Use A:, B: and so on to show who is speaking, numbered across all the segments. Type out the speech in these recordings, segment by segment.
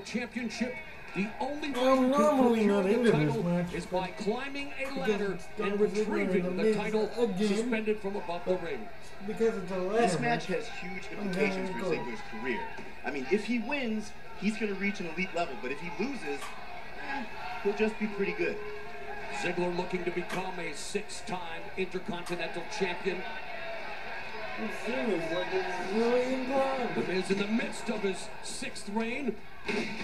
A: Championship, the only way you can procure the title is by climbing a ladder and retrieving the title suspended from above the ring.
B: Because it's a ladder.
C: This match has huge implications for Ziggler's career. I mean, if he wins, he's going to reach an elite level, but if he loses, he'll just be pretty good.
A: Ziggler looking to become a 6-time Intercontinental Champion. The Miz in the midst of his 6th reign.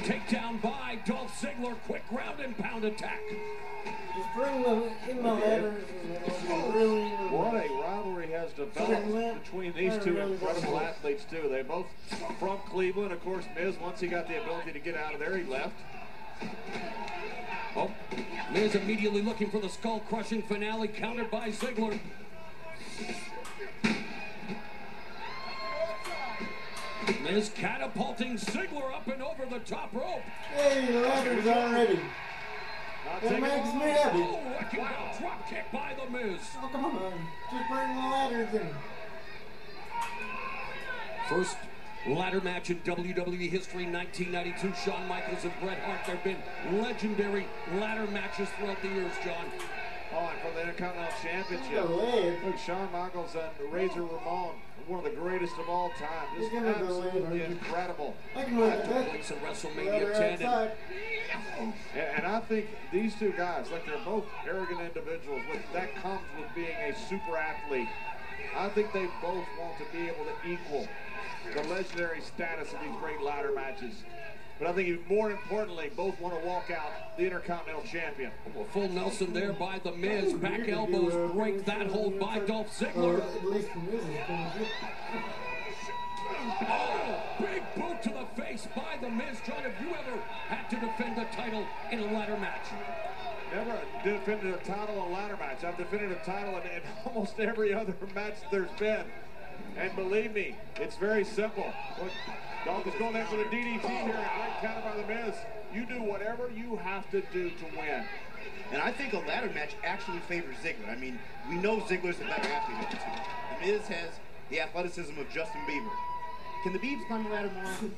A: Takedown by Dolph Ziggler. Quick ground and pound attack.
B: Just bring them in the ladders.
D: What a rivalry has developed between these two incredible athletes, too. They both from Cleveland. Of course, Miz, once he got the ability to get out of there, he left.
A: Oh, Miz immediately looking for the skull-crushing finale, countered by Ziggler. Miz catapulting Ziggler up and over the top rope.
B: Hey, the ladder's already. That makes me happy.
A: Oh, wrecking ball drop kick by the Miz.
B: Oh, come on. Just bring the ladders in.
A: First ladder match in WWE history, 1992. Shawn Michaels and Bret Hart. There have been legendary ladder matches throughout the years, John.
D: Oh, and for the Intercontinental Championship, look, Shawn Michaels and Razor Ramon, one of the greatest of all time. Just absolutely incredible.
B: I can win
A: that took place at WrestleMania 10.
D: And I think these two guys, like they're both arrogant individuals, that comes with being a super athlete. I think they both want to be able to equal the legendary status of these great ladder matches. But I think even more importantly, both want to walk out the Intercontinental Champion.
A: Well, full Nelson there by the Miz. Back elbows break that hold by Dolph Ziggler. Oh, big boot to the face by the Miz. John, have you ever had to defend a title in a ladder match?
D: Never defended a title in a ladder match. I've defended a title in almost every other match there's been. And believe me, it's very simple. Look, Dolph is going after the DDT here, a great counter by the Miz. You do whatever you have to do to win.
C: And I think a ladder match actually favors Ziggler. I mean, we know Ziggler's a better athlete than the two. The Miz has the athleticism of Justin Bieber. Can the Biebs climb the ladder more?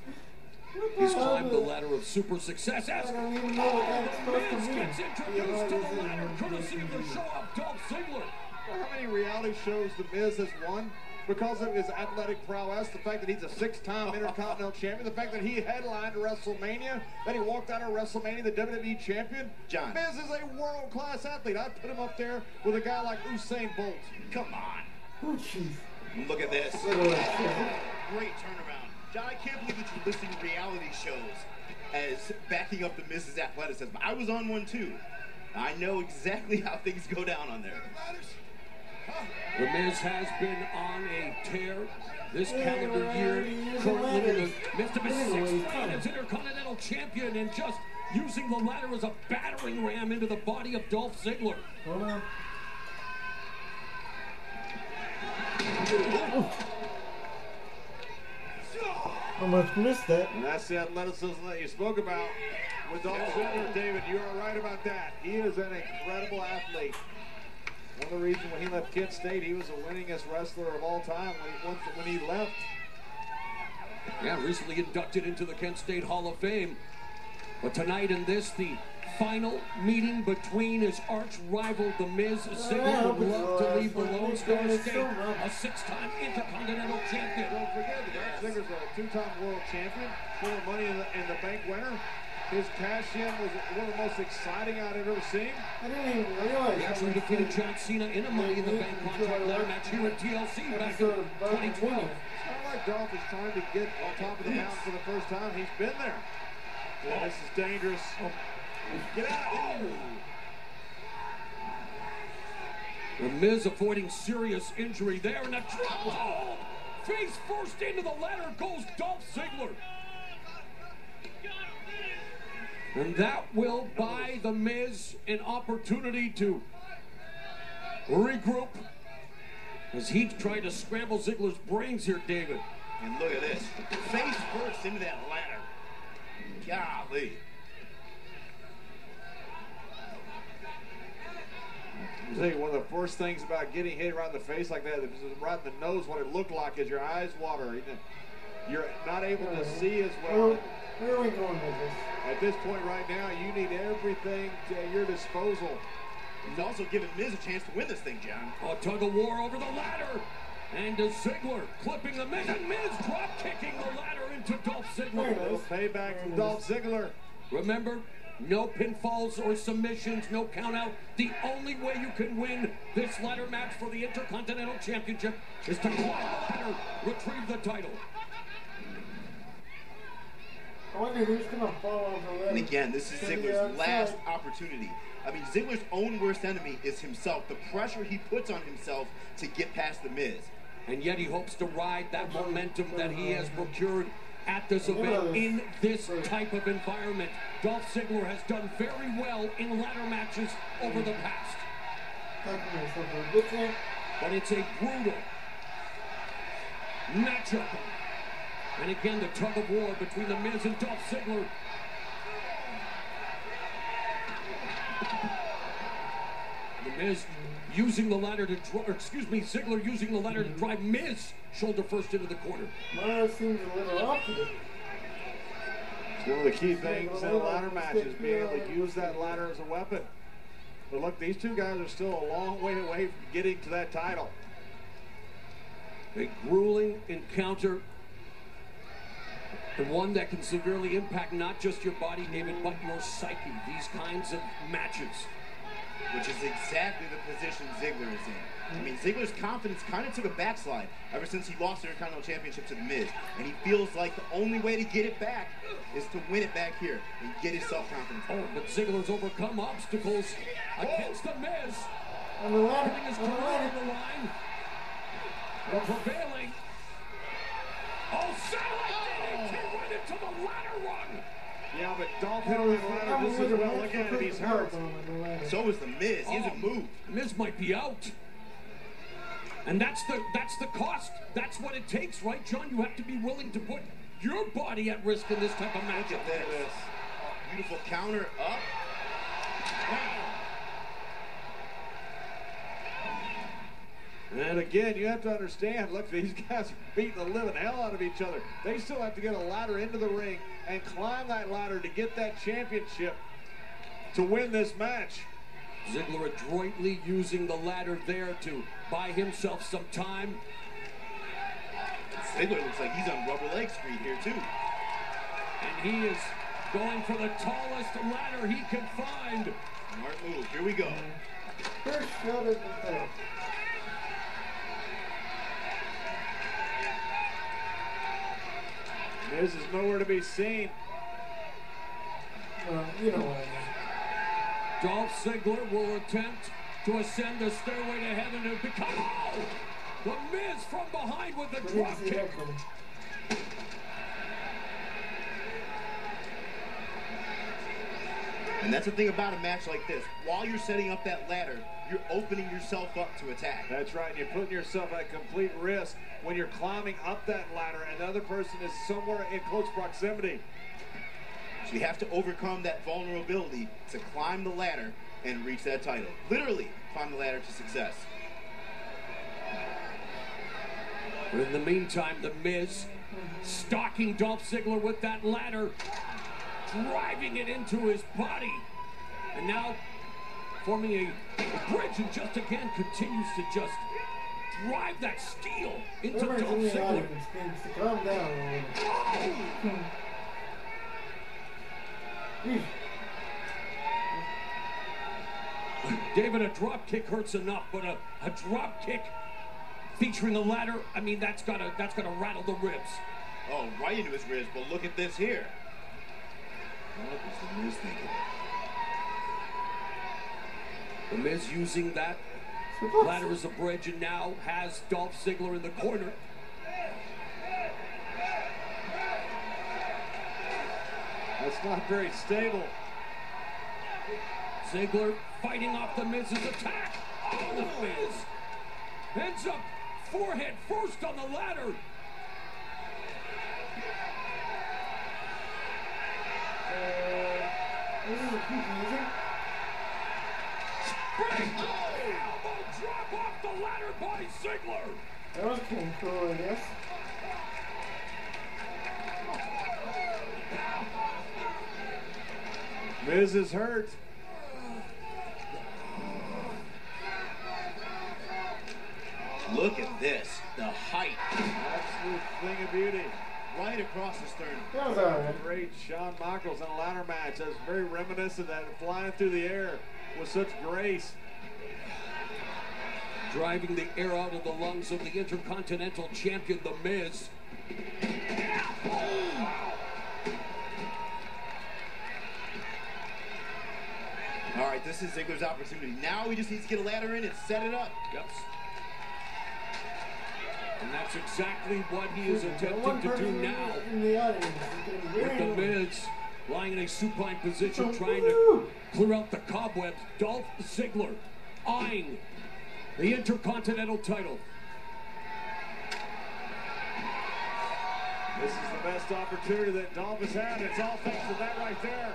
A: He's climbed the ladder of super success. As
B: I don't even know what that's supposed to
A: Miz
B: mean.
A: gets introduced to the ladder, courtesy of the show of Dolph Ziggler.
D: How many reality shows the Miz has won? Because of his athletic prowess, the fact that he's a 6-time Intercontinental Champion, the fact that he headlined WrestleMania, that he walked out of WrestleMania the WWE Champion.
C: John.
D: Miz is a world-class athlete. I'd put him up there with a guy like Usain Bolt.
C: Come on.
B: Oh, jeez.
C: Look at this. Great turnaround. John, I can't believe that you're listing reality shows as backing up the Miz's athleticism. I was on one too. I know exactly how things go down on there.
A: The Miz has been on a tear this calendar year, currently in the midst of his 6th reign as Intercontinental Champion, and just using the ladder as a battering ram into the body of Dolph Ziggler.
B: Hold on. I must miss that.
D: And that's the athleticism that you spoke about with Dolph Ziggler, David. You are right about that. He is an incredible athlete. One of the reasons when he left Kent State, he was the winningest wrestler of all time when he left.
A: Yeah, recently inducted into the Kent State Hall of Fame. But tonight in this, the final meeting between his arch rival, The Miz. Ziggler would love to leave the Lone Star State a 6-time Intercontinental Champion.
D: Don't forget, Ziggler's a 2-time world champion, former Money in the Bank winner. His cash-in was one of the most exciting I've ever seen.
B: I didn't even realize.
A: He actually defeated John Cena in a Money in the Bank contract ladder match here at TLC back in 2012.
D: It's not like Dolph is trying to get on top of the mountain for the first time. He's been there. Yeah, this is dangerous. Get out!
A: The Miz avoiding serious injury there, and a drop hold! Face first into the ladder goes Dolph Ziggler. And that will buy The Miz an opportunity to regroup as he tried to scramble Ziggler's brains here, David.
C: And look at this. Face first into that ladder. Golly.
D: I'll tell you, one of the first things about getting hit around the face like that, right in the nose, what it looked like is your eyes water. You're not able to see as well.
B: Where are we going with this?
D: At this point right now, you need everything at your disposal.
C: He's also giving Miz a chance to win this thing, John.
A: A tug of war over the ladder. And Ziggler clipping the Miz, and Miz drop kicking the ladder into Dolph Ziggler.
D: No payback from Dolph Ziggler.
A: Remember, no pinfalls or submissions, no count out. The only way you can win this ladder match for the Intercontinental Championship is to climb the ladder, retrieve the title.
B: I wonder who's going to fall off the ladder.
C: And again, this is Ziggler's last opportunity. I mean, Ziggler's own worst enemy is himself. The pressure he puts on himself to get past The Miz.
A: And yet he hopes to ride that momentum that he has procured at this event in this type of environment. Dolph Ziggler has done very well in ladder matches over the past. But it's a brutal matchup. And again, the tug of war between The Miz and Dolph Ziggler. The Miz using the ladder to Ziggler using the ladder to drive Miz shoulder first into the corner.
B: Mara seems a little off to it.
D: It's one of the key things in a ladder match is being able to use that ladder as a weapon. But look, these two guys are still a long way away from getting to that title.
A: A grueling encounter, and one that can severely impact not just your body, David, but your psyche. These kinds of matches.
C: Which is exactly the position Ziggler is in. I mean, Ziggler's confidence kind of took a backslide ever since he lost the Intercontinental Championship to The Miz. And he feels like the only way to get it back is to win it back here and get his self-confidence.
A: Oh, but Ziggler's overcome obstacles against The Miz.
B: On the ladder.
A: Putting his career on the line. And prevailing. Oh, satellite DDT right into the ladder run.
D: Yeah, but Dolph hit on the ladder just as well. Look at him, he's hurt.
C: So is The Miz. He hasn't moved.
A: Miz might be out. And that's the cost. That's what it takes, right, John? You have to be willing to put your body at risk in this type of matchup.
C: Look at this. Beautiful counter up.
D: And again, you have to understand, look, these guys are beating the living hell out of each other. They still have to get a ladder into the ring and climb that ladder to get that championship to win this match.
A: Ziggler adroitly using the ladder there to buy himself some time.
C: Ziggler looks like he's on rubber leg street here, too.
A: And he is going for the tallest ladder he can find.
C: Smart move. Here we go.
B: First shot at the top.
D: Miz is nowhere to be seen.
B: Well, you know what I mean.
A: Dolph Ziggler will attempt to ascend the stairway to heaven and become... Oh! The Miz from behind with the drop kick.
C: And that's the thing about a match like this. While you're setting up that ladder, you're opening yourself up to attack.
D: That's right. You're putting yourself at complete risk when you're climbing up that ladder and the other person is somewhere in close proximity.
C: So you have to overcome that vulnerability to climb the ladder and reach that title. Literally, climb the ladder to success.
A: But in the meantime, The Miz stalking Dolph Ziggler with that ladder, driving it into his body. And now forming a bridge and just again continues to just drive that steel into Dolph Ziggler.
B: Calm down a little.
A: David, a drop kick hurts enough, but a drop kick featuring a ladder, I mean, that's gotta rattle the ribs.
C: Oh, right into his ribs, but look at this here. What was The Miz thinking?
A: The Miz using that ladder as a bridge and now has Dolph Ziggler in the corner.
D: That's not very stable.
A: Ziggler fighting off The Miz's attack. Oh, The Miz ends up forehead first on the ladder. Spring elbow drop off the ladder by Ziggler.
B: That was kind of cool, I guess.
D: Miz is hurt.
C: Look at this. The height.
D: Absolute thing of beauty.
C: Right across the sternum.
B: That was alright.
D: Great Shawn Michaels in a ladder match. That's very reminiscent of that, flying through the air with such grace.
A: Driving the air out of the lungs of the Intercontinental Champion, The Miz.
C: All right, this is Ziggler's opportunity. Now he just needs to get a ladder in and set it up.
A: Yep. And that's exactly what he is attempting to do now.
B: In the audience.
A: With The Miz lying in a supine position, trying to clear out the cobwebs. Dolph Ziggler eyeing the Intercontinental title.
D: This is the best opportunity that Dolph has had. It's all thanks to that right there.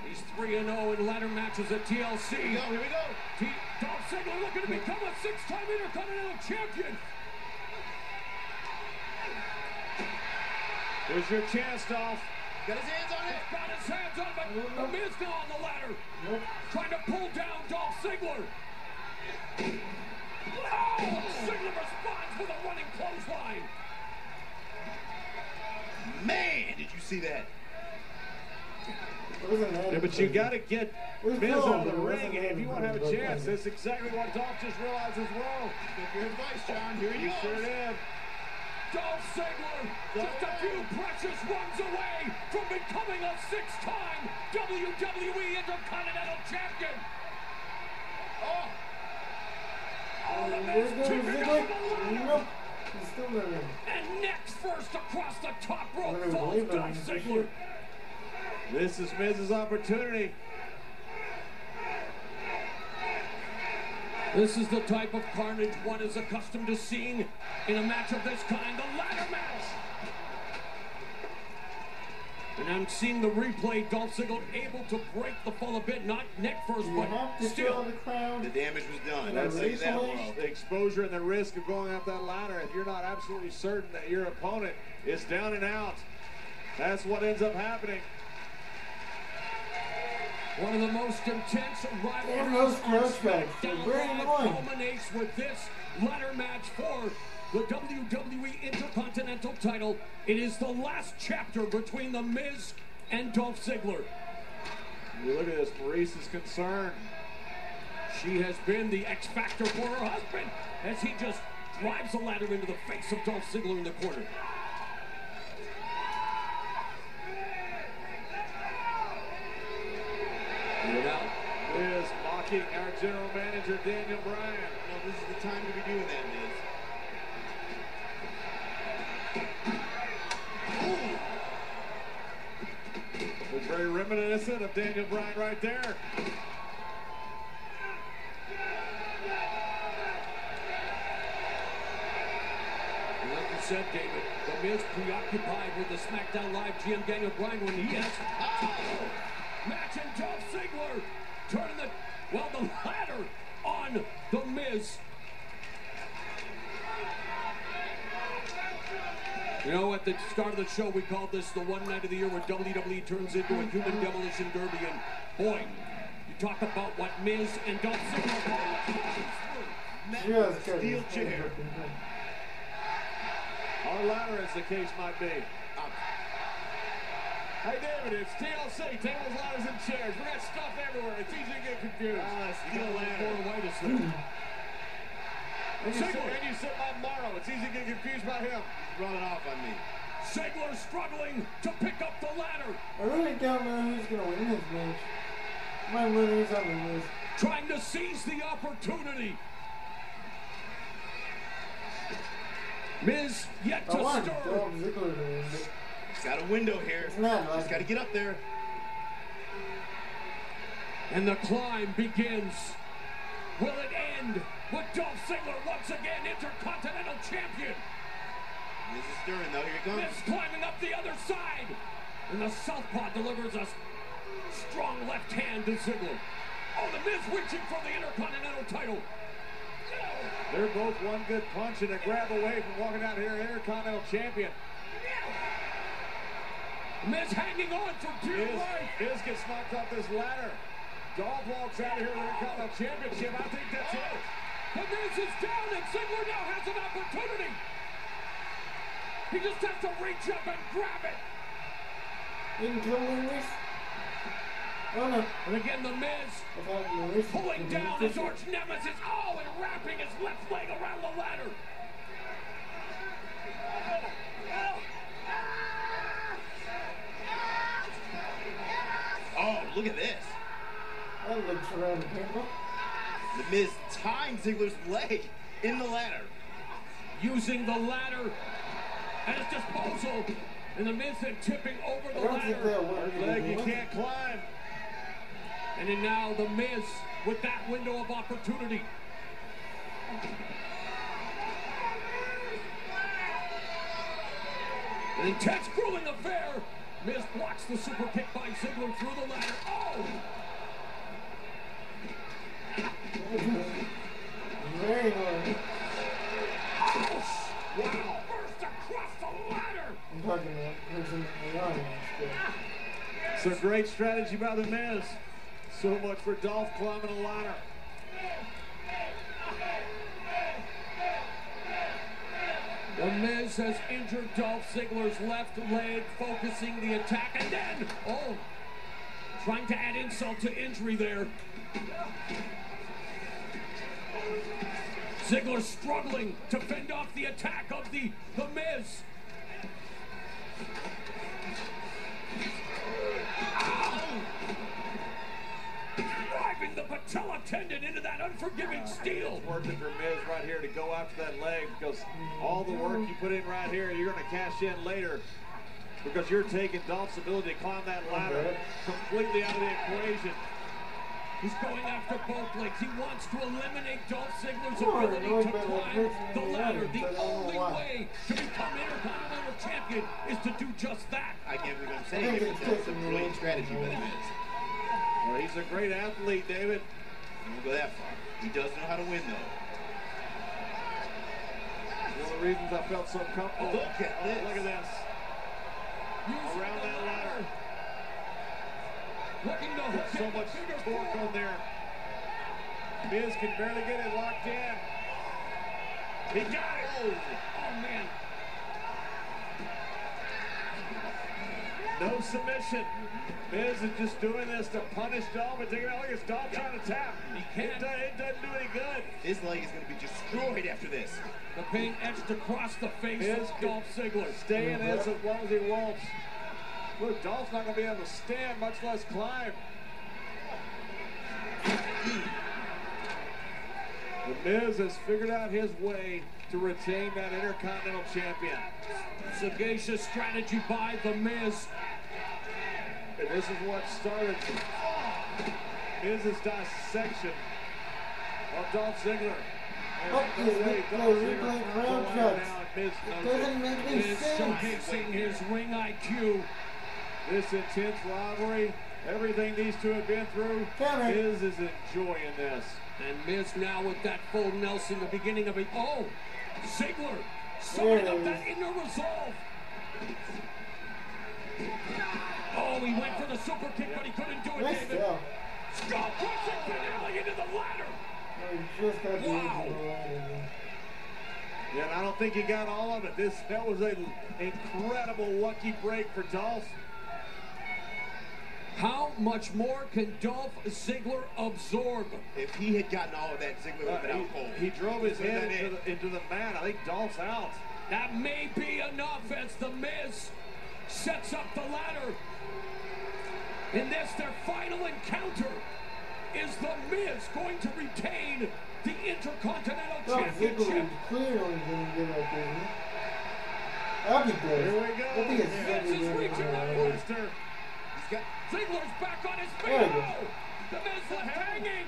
A: He's 3-0 in ladder matches at TLC.
C: Here we go, here we go.
A: Dolph Ziggler looking to become a 6-time Intercontinental Champion.
D: Here's your chance, Dolph.
C: Got his hands on it.
A: Got his hands on it, but The Miz now on the ladder.
B: Nope.
A: Trying to pull down Dolph Ziggler. Oh, Ziggler responds with a running clothesline.
C: Man, did you see that?
D: Yeah, but you got to get
B: It was
D: Miz
B: cool,
D: out of the
B: but it
D: ring,
B: wasn't
D: and if you want to have a
B: really
D: chance,
B: good.
D: that's exactly what Dolph just realized as well.
C: Take your advice, John. Here he
D: You
C: goes.
D: sure did.
A: Dolph Ziggler just a few precious runs away from becoming a 6-time WWE Intercontinental Champion.
C: Oh,
A: Oh, The
B: There's
A: Miz keeping
B: Ziggler.
A: up the ladder.
B: Nope. He's still not in.
A: And next first across the top rope
B: I'm gonna
A: falls
B: believe
A: Dolph
B: it.
A: Ziggler.
D: This is Miz's opportunity.
A: This is the type of carnage one is accustomed to seeing in a match of this kind, the ladder match. And I'm seeing the replay, Dolph Ziggler able to break the fall a bit, not neck first,
B: You have
A: but
B: to
A: still.
B: feel the crowd.
C: the damage was done.
B: Yeah,
C: I'll tell you that
B: recently-
C: much.
D: The exposure and the risk of going up that ladder, if you're not absolutely certain that your opponent is down and out, that's what ends up happening.
A: One of the most intense
B: And
A: rivalries
B: those
A: on
B: close backs. They're
A: SmackDown
B: very
A: Live
B: annoying.
A: culminates with this ladder match for the WWE Intercontinental title. It is the last chapter between The Miz and Dolph Ziggler.
D: You look at this, Maurice is concerned.
A: She has been the X factor for her husband as he just drives the ladder into the face of Dolph Ziggler in the corner. Without
D: Miz mocking our general manager, Daniel Bryan.
C: No, this is the time to be doing that, Miz.
D: It's very reminiscent of Daniel Bryan right there.
A: And like you said, David, The Miz preoccupied with the SmackDown Live GM Daniel Bryan when he has matching Dolph Ziggler turning the ladder on The Miz. You know, at the start of the show, we called this the one night of the year where WWE turns into a human demolition derby. And boy, you talk about what Miz and Dolph Ziggler.
B: Just kidding.
C: Steel chair.
D: Or ladder, as the case might be. Hey, David, it's TLC, tables, ladders, and chairs. We got stuff everywhere. It's easy to get confused.
C: Steel ladder.
D: And you sit Bob Morrow. It's easy to get confused by him.
C: Running off on me.
A: Ziggler struggling to pick up the ladder.
B: I really don't know who's going to win this match. My winners on the list.
A: Trying to seize the opportunity. Miz yet
B: I
A: to
B: want
A: stir.
B: Dolph Ziggler to win, but
C: He's got a window here.
B: it's not
C: He's
B: like
C: got to get up there.
A: And the climb begins. Will it end with Dolph Ziggler once again Intercontinental Champion?
C: Miz is stirring, though. Here he comes.
A: Miz climbing up the other side. And the Southpaw delivers a strong left hand to Ziggler. Oh, the Miz reaching for the Intercontinental title.
D: They're both one good punch and a grab away from walking out here Intercontinental Champion.
A: Miz hanging on for dear
D: Miz
A: life.
D: Miz gets knocked off this ladder. Dolph walks out of here with the Intercontinental Championship. I think that's it.
A: The Miz is down, and Ziggler now has an opportunity. He just has to reach up and grab it.
B: Didn't kill Lewis. Oh no.
A: And again, the Miz pulling down his arch nemesis. Oh, and wrapping his left leg around the ladder.
C: Oh, look at this.
B: That looks around the table.
C: The Miz tying Ziggler's leg in the ladder.
A: Using the ladder at his disposal. And the Miz then tipping over the
B: I don't think
A: ladder.
B: that worked.
D: Leg you can't climb.
A: And then now the Miz with that window of opportunity. An intense grueling affair. Miz blocks the super kick by Ziggler through the ladder. Oh!
B: Very hard.
A: Oh! Wow! Burst across the ladder!
B: I'm talking about the person in the audience.
D: It's a great strategy by the Miz. So much for Dolph climbing a ladder.
A: The Miz has injured Dolph Ziggler's left leg, focusing the attack, and then, oh, trying to add insult to injury there. Ziggler struggling to fend off the attack of the Miz. Driving the patella tendon into that unforgiving steel.
D: It's working for Miz right here to go after that leg, because all the work you put in right here, you're going to cash in later, because you're taking Dolph's ability to climb that ladder completely out of the equation.
A: He's going after both legs. He wants to eliminate Dolph Ziggler's ability to climb the ladder. The only way to become Intercontinental Champion is to do just that.
C: I can't believe I'm saying it, but that's a brilliant strategy by the Miz.
D: Well, he's a great athlete, David.
C: I won't go that far. He does know how to win, though.
D: One of the reasons I felt so comfortable.
C: Look at this.
D: Look at this.
A: Using
D: Around
A: the
D: that ladder.
A: Looking to hook
D: So
A: in the
D: much
A: figure
D: torque
A: four.
D: on there. Miz can barely get it locked in. He got it.
A: Oh, man.
D: No submission. Miz is just doing this to punish Dolph and take it out. Look at Dolph trying to tap.
A: He can't.
D: It doesn't do any good.
C: His leg is going to be destroyed after this.
A: The pain etched across the face
D: Miz
A: of Dolph Ziggler.
D: Stay in this as long as he wants. Look, Dolph's not going to be able to stand, much less climb. The Miz has figured out his way to retain that Intercontinental Champion.
A: Sagacious strategy by The Miz.
D: And this is what started Miz's dissection of Dolph Ziggler.
B: Oh, replaying round shots. It doesn't make any
A: Miz
B: sense.
A: showcasing his ring IQ.
D: This intense rivalry, everything these two have been through,
B: Counter.
D: Miz is enjoying this.
A: And Miz now with that full Nelson, the beginning of it. Oh, Ziggler summoning up that inner resolve. Oh, he went for the super kick, but he couldn't do it,
B: Nice
A: David.
B: job.
A: Skull crushing finale into the ladder.
B: Oh, you just got the
A: Wow.
D: Yeah, and I don't think he got all of it. That was an incredible lucky break for Dolph.
A: How much more can Dolph Ziggler absorb?
C: If he had gotten all of that, Ziggler would have been out cold.
D: He drove his
C: Put that
D: head
C: in.
D: into the mat. I think Dolph's out.
A: That may be enough as The Miz sets up the ladder. In this, their final encounter, is The Miz going to retain the Intercontinental Championship?
B: Ziggler is clearly going to get up there. I'll be good.
D: Here we go.
B: I'll be a
A: Miz is reaching that
B: Ziggler.
A: monster.
C: He's got
A: Ziggler's back on his
B: There
A: feet.
B: we go.
A: Oh, The Miz left hanging.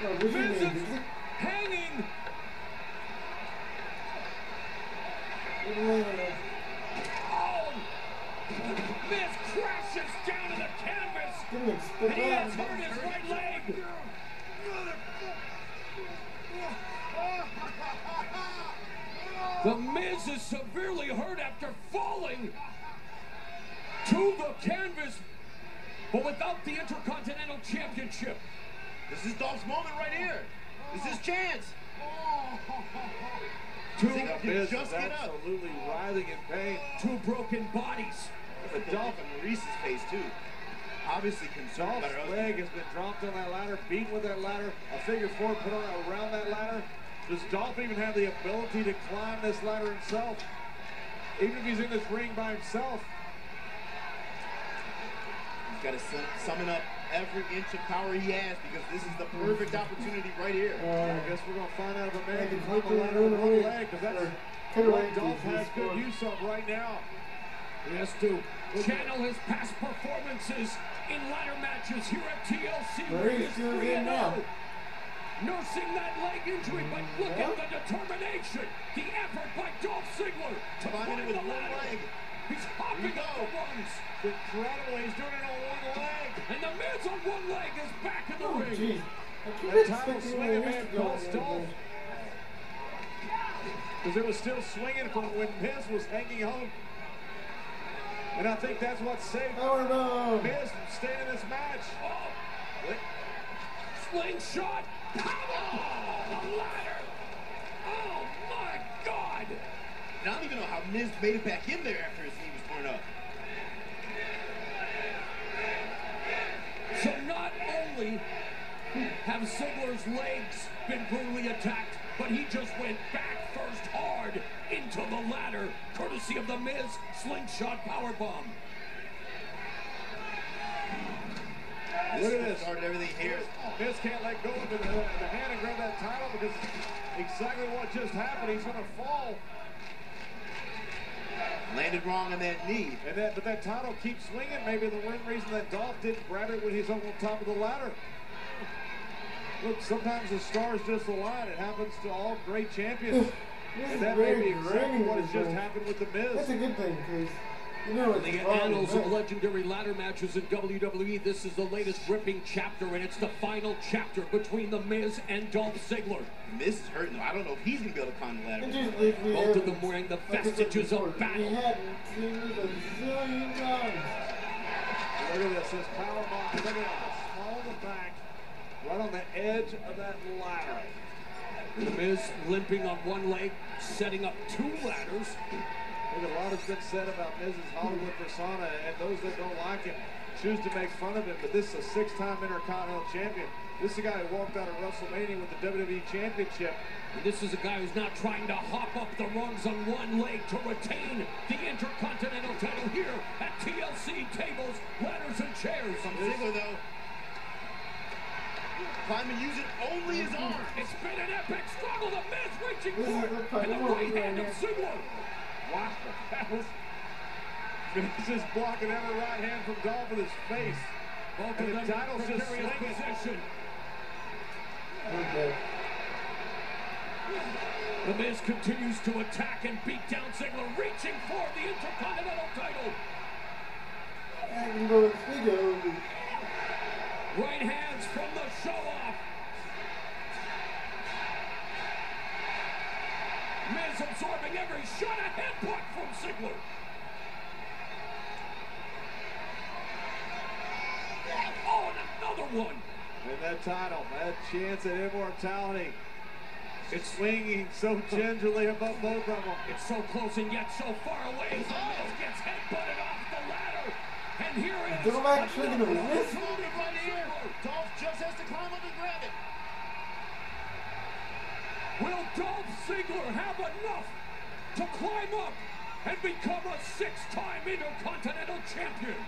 B: Oh, this
A: Miz
B: is
A: is
B: amazing.
A: hanging. Oh, Miz crashes down to the canvas.
B: Didn't expect
A: He has
B: that.
A: hurt his right leg. The Miz is severely hurt after falling to to the canvas, but without the Intercontinental Championship.
C: This is Dolph's moment right here. This is his chance.
A: Two,
C: Ziggler
D: The Miz
C: can just
D: is
C: get up.
D: absolutely writhing in pain.
A: two broken bodies.
C: The Dolph and Maurice's face too. Obviously concerned about
D: Dolph's
C: her husband.
D: leg has been dropped on that ladder, beaten with that ladder, a figure four put on around that ladder. Does Dolph even have the ability to climb this ladder himself? Even if he's in this ring by himself.
C: He's got to summon up every inch of power he has because this is the perfect opportunity right here.
D: I guess we're going to find out if a man can
B: can
D: climb a ladder with one leg, because that's what Dolph has good
B: score.
D: use of right now.
A: He has to channel his past performances in ladder matches here at TLC. where he is
B: Maurice goes in
A: 3-0.
B: now.
A: Nursing that leg injury, but look at the determination, the effort by Dolph Ziggler to
C: Climbing
A: climb
C: it with
A: the
C: one
A: ladder.
C: leg.
A: He's hopping
C: Here we
A: up
C: go.
A: the rungs.
D: It's incredible. He's doing it on one leg.
A: And the Miz on one leg is back in the
B: Oh,
A: ring.
B: jeez. I
D: The
B: keep
D: title
B: expecting
D: swinging
B: Maurice
D: man
B: to go
D: cost
B: in
D: Dolph.
B: there.
D: Because it was still swinging from when Miz was hanging on. And I think that's what saved
B: Powerbomb.
D: Miz from staying in this match.
A: Oh,
C: What?
A: slingshot. Power! The ladder. Oh my God.
C: And I don't even know how Miz made it back in there after his knee was torn up.
A: So not only have Ziggler's legs been brutally attacked, but he just went back first hard into the ladder, courtesy of the Miz slingshot powerbomb.
D: Look at this.
C: Started everything here.
D: Miz can't let go of the hand and grab that title because exactly what just happened. He's going to fall.
C: Landed wrong on that knee.
D: But that title keeps swinging. Maybe the reason that Dolph didn't grab it when he's on top of the ladder. Look, sometimes the stars just align. It happens to all great champions.
B: This
D: And
B: is
D: that may
B: very
D: be exactly
B: draining
D: what has
B: this
D: just
B: thing.
D: happened with The
B: That's
D: Miz.
B: a good thing, because you know
A: In
B: it's
A: the
B: wrong,
A: annals of
B: but-
A: legendary ladder matches in WWE, this is the latest gripping chapter, and it's the final chapter between The Miz and Dolph Ziggler.
C: Miz is hurting though. I don't know if he's gonna be able to climb the
B: It
C: ladder.
B: just leaves me
A: Both of
B: having-
A: them wearing the
B: like I said
A: vestiges
B: before,
A: of battle.
B: We hadn't seen this a zillion times.
D: Look at this. This power bomb. Look at it. Small in the back. Right on the edge of that ladder.
A: The Miz limping on one leg, setting up two ladders.
D: Look, a lot has been said about Miz's Hollywood persona, and those that don't like him choose to make fun of him, but this is a six-time Intercontinental Champion. This is a guy who walked out of WrestleMania with the WWE Championship.
A: And this is a guy who's not trying to hop up the rungs on one leg to retain the Intercontinental title here at TLC tables, ladders, and chairs.
C: From Ziggler though. Climbing using only his arm.
A: It's been an epic struggle. The Miz reaching
B: This is
A: for
B: the
A: it,
B: part
A: and the
B: I want
A: right hand
B: right
A: of
B: here.
A: Ziggler.
D: Wow, that was... Miz just blocking every right hand from Dolph with his face.
A: Both
D: And
A: of
D: the
A: them in
D: title's just
A: precarious
D: swinging.
A: position.
B: Okay.
A: The Miz continues to attack and beat down Ziggler, reaching for the Intercontinental title.
B: I can go with Figo.
A: Right hands from the show-off. Miz absorbing every shot, a headbutt from Ziggler. Oh, and another one.
D: And that title, that chance at immortality. It's swinging so gingerly above both of them.
A: It's so close and yet so far away. The Miz gets headbutted off the ladder. And here is
B: Go back, tricking him with
A: another
B: this.
A: opportunity for
C: Right here.
A: Ziggler.
C: Dolph just has to climb up and grab it.
A: Will Dolph Ziggler have enough to climb up and become a six-time Intercontinental Champion?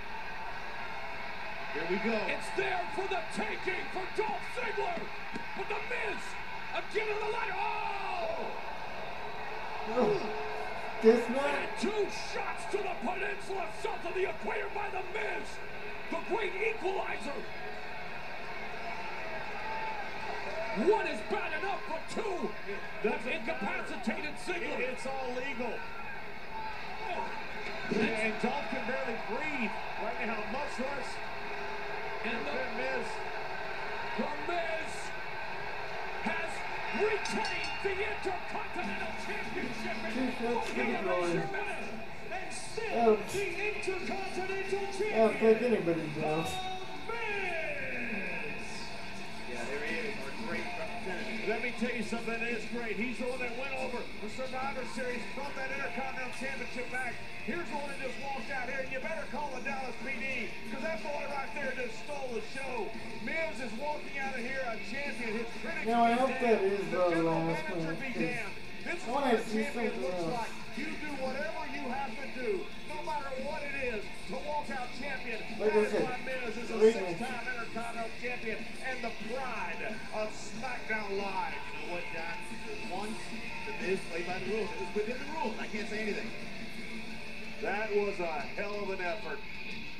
C: Here we go.
A: It's there for the taking for Dolph Ziggler. But the Miz, again on the ladder. Oh!
B: Oh, guess not.
A: And two shots to the peninsula south of the equator by the Miz, the great equalizer. One is bad enough, but two have incapacitated Ziggler.
D: It's all legal. And Dolph can barely breathe right now, much less
A: And
D: than Miz.
A: the Miz has retained the Intercontinental Championship in
B: Two shots to the
A: only a
B: groin.
A: measurement. And
B: Oh.
A: the Intercontinental Champion.
B: I'll take anybody's down.
C: Yeah, there he is, our great representative.
D: Let me tell you something that is great. He's the one that went over the Survivor Series, brought that Intercontinental Championship back. Here's the one that just walked out here, and you better call the Dallas PD, because that boy right there just stole the show. Miz is walking out of here a champion. His critics
B: Now, I
D: be
B: hope
D: damned.
B: that is
D: The
B: the
D: general
B: last
D: manager
B: one,
D: be
B: 'cause
D: damned. This is
B: I wanna
D: what a
B: see
D: champion
B: something
D: looks
B: else.
D: like. You do whatever you have to do, no matter what it is, to walk out champion.
B: Like I
D: That is
B: said,
D: why Miz is a
B: great
D: six-time Intercontinental Champion and the pride of SmackDown Live.
C: You know what, John? For once, the Miz played by the rules. It was within the rules. I can't say anything.
D: That was a hell of an effort.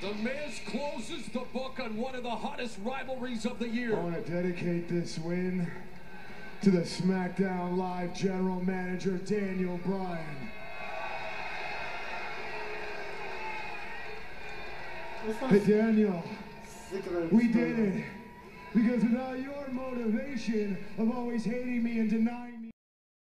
A: The Miz closes the book on one of the hottest rivalries of the year.
E: I want to dedicate this win to the SmackDown Live General Manager, Daniel Bryan. Hey, Daniel,
B: Sick of it.
E: we did it. Because without your motivation of always hating me and denying me